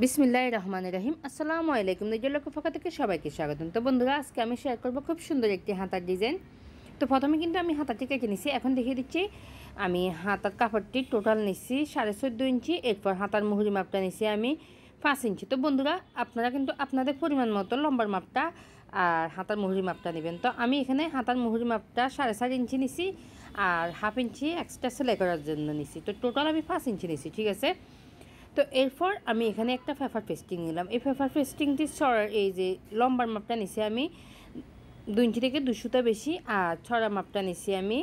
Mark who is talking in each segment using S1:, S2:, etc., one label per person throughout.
S1: বিসমিল্লাহির রহমানির রহিম। আসসালামু আলাইকুম। নিজের লক্ষ্য ফাঁকা থেকে সবাইকে স্বাগতম। তো বন্ধুরা, আজকে আমি শেয়ার করবো খুব সুন্দর একটি হাতার ডিজাইন। তো প্রথমে কিন্তু আমি হাতাটি কেটে নিছি। এখন দেখিয়ে দিচ্ছি আমি হাতার কাপড়টি টোটাল নিচ্ছি 14.5 ইঞ্চি। এরপর হাতার মুহুরি মাপটা নিচ্ছি আমি 5 ইঞ্চি। তো বন্ধুরা, আপনারা কিন্তু আপনাদের পরিমাণ মতো লম্বার মাপটা আর হাতার মুহুরি মাপটা নেবেন। তো আমি এখানে হাতার মুহুরি মাপটা 4.5 ইঞ্চি নিছি আর হাফ ইঞ্চি এক্সট্রা সেলাই করার জন্য নিছি। তো টোটাল আমি 5 ইঞ্চি নিছি, ঠিক আছে। তো এরপর আমি এখানে একটা পেপার পেস্টিং নিলাম। এই পেপার পেস্টিংটি এই যে লম্বার মাপটা নিছি আমি 2 ইঞ্চি থেকে 2 সুতা বেশি, আর ছড়া মাপটা নিছি আমি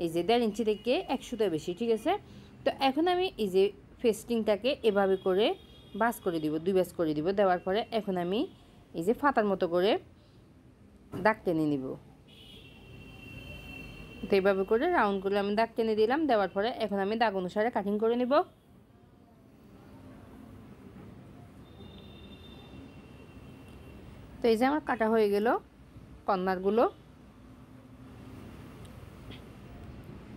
S1: এই যে 1.5 ইঞ্চি থেকে 1 সুতা বেশি, ঠিক আছে। তো এখন আমি এই যে পেস্টিংটাকে এভাবে করে ভাঁজ করে দিব, 2 ভাঁজ করে দিব। দেওয়ার পরে এখন আমি এই যে ফাতার মতো করে দাগ টেনে নিব। তো এইভাবে করে রাউন্ড করে আমি দাগ টেনে দিলাম। দেওয়ার পরে এখন আমি দাগ অনুসারে কাটিং করে নেব। তো এই যে আমার কাটা হয়ে গেল কর্নারগুলো।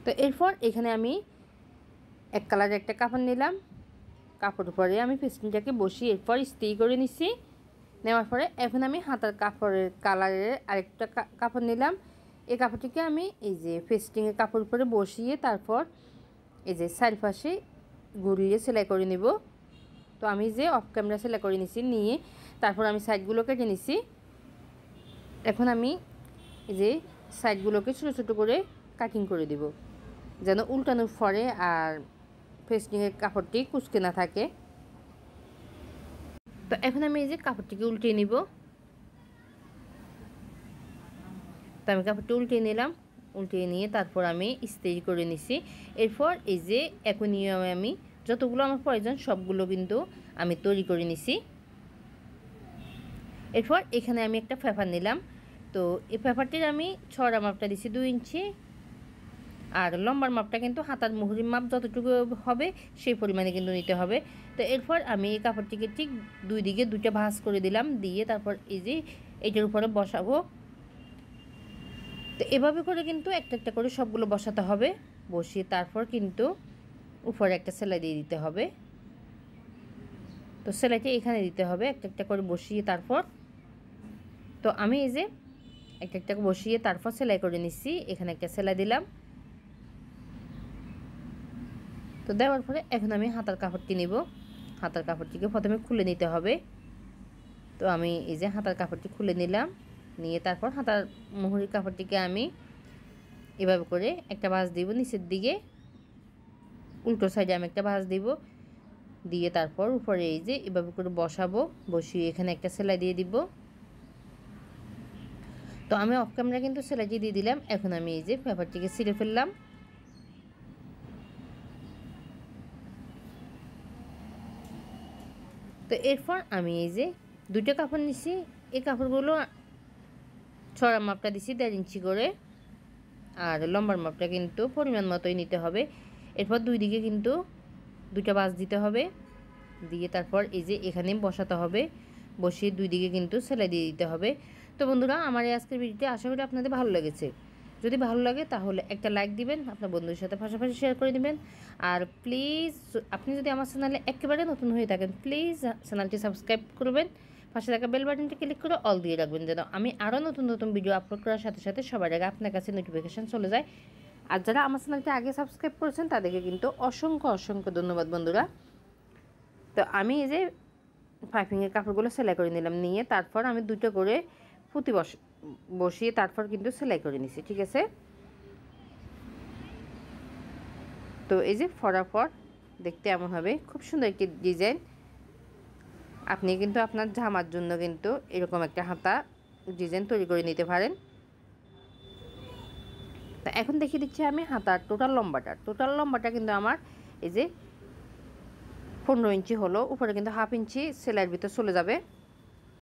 S1: তো এরপর এখানে আমি এক কালারের একটা কাপড় নিলাম। কাপড়ের উপরে আমি পেস্টিংটাকে বসিয়ে এরপর ইস্ত্রি করে নিছি। নেওয়ার পরে এখন আমি হাতার কাপড়ের কালারের আরেকটা কাপড় নিলাম। এই কাপড়টিকে আমি এই যে পেস্টিংয়ের কাপড়ের উপরে বসিয়ে তারপর এই যে চারপাশে ঘুরিয়ে সেলাই করে নেব। তো আমি যে অফ ক্যামেরা সেলাই করে নিছি, নিয়ে তারপর আমি সাইডগুলো কেটে নিছি। এখন আমি এই যে সাইডগুলোকে ছোটো ছোটো করে কাটিং করে দেব, যেন উল্টানোর পরে আর পেস্টিংয়ের কাপড়টি কুঁচকে না থাকে। তো এখন আমি এই যে কাপড়টিকে উল্টিয়ে নিব। তো আমি কাপড়টি উল্টিয়ে নিলাম। উল্টিয়ে নিয়ে তারপর আমি ইস্ত্রি করে নিছি। এরপর এই যে একই নিয়মে আমি যতগুলো আমার প্রয়োজন সবগুলো কিন্তু আমি তৈরি করে নিছি। এরপর এখানে আমি একটা পেপার নিলাম। তো এই পেপারটির আমি ছড়া মাপটা দিছি 2 ইঞ্চি, আর লম্বার মাপটা কিন্তু হাতার মুহুরির মাপ যতটুকু হবে সেই পরিমাণে কিন্তু নিতে হবে। তো এরপর আমি এই কাপড়টিকে ঠিক দুই দিকে 2টা ভাঁজ করে দিলাম, দিয়ে তারপর এই যে এইটার উপরে বসাবো। তো এভাবে করে কিন্তু একটা একটা করে সবগুলো বসাতে হবে। বসিয়ে তারপর কিন্তু উপরে একটা সেলাই দিয়ে দিতে হবে। তো সেলাইটা এখানে দিতে হবে একটা একটা করে বসিয়ে তারপর। তো আমি এই যে একটা একটা বসিয়ে তারপর সেলাই করে নিচ্ছি। এখানে একটা সেলাই দিলাম। তো দেওয়ার পরে এখন আমি হাতার কাপড়টি নেব। হাতার কাপড়টিকে প্রথমে খুলে নিতে হবে। তো আমি এই যে হাতার কাপড়টি খুলে নিলাম, নিয়ে তারপর হাতার মুহুরির কাপড়টিকে আমি এভাবে করে একটা ভাঁজ দিব নিচের দিকে, উল্টো সাইডে আমি একটা ভাঁজ দিব, দিয়ে তারপর উপরে এই যে এভাবে করে বসাবো। বসিয়ে এখানে একটা সেলাই দিয়ে দিব। তো আমি অফ ক্যামেরা কিন্তু সেলাইটি দিয়ে দিলাম। এখন আমি এই যে পেপারটিকে ছিঁড়ে ফেললাম। তো এরপর আমি এই যে 2টা কাপড় নিছি। এই কাপড়গুলো ছড়া মাপটা দিছি 1.5 ইঞ্চি করে, আর লম্বার মাপটা কিন্তু পরিমাণ মতোই নিতে হবে। এরপর দুই দিকে কিন্তু 2টা ভাঁজ দিতে হবে, দিয়ে তারপর এই যে এখানে বসাতে হবে। বসিয়ে দুই দিকে কিন্তু সেলাই দিয়ে দিতে হবে। তো বন্ধুরা, আমার এই আজকের ভিডিওটি আশা করি আপনাদের ভালো লেগেছে। যদি ভালো লাগে তাহলে একটা লাইক দিবেন, আপনার বন্ধুদের সাথে পাশাপাশি শেয়ার করে দিবেন। আর প্লিজ আপনি যদি আমার চ্যানেলে একেবারে নতুন হয়ে থাকেন, প্লিজ চ্যানেলটি সাবস্ক্রাইব করবেন, পাশে থাকা বেল বাটনটি ক্লিক করে অল দিয়ে রাখবেন, যেন আমি আরও নতুন নতুন ভিডিও আপলোড করার সাথে সাথে সবার আগে আপনার কাছে নোটিফিকেশান চলে যায়। আর যারা আমার চ্যানেলটি আগে সাবস্ক্রাইব করেছেন তাদেরকে কিন্তু অসংখ্য অসংখ্য ধন্যবাদ বন্ধুরা। তো আমি এই যে পাইপিংয়ের কাপড়গুলো সেলাই করে নিলাম, নিয়ে তারপর আমি 2টা করে পুঁতি বসিয়ে তারপর কিন্তু সেলাই করে নিছি, ঠিক আছে। তো এই যে ফটাফট দেখতে এমন হবে, খুব সুন্দর একটি ডিজাইন। আপনি কিন্তু আপনার জামার জন্য কিন্তু এরকম একটা হাতা ডিজাইন তৈরি করে নিতে পারেন। তা এখন দেখিয়ে দিচ্ছি আমি হাতার টোটাল লম্বাটা কিন্তু আমার এই যে 15 ইঞ্চি হলো। উপরে কিন্তু হাফ ইঞ্চি সেলাইয়ের ভিতর চলে যাবে।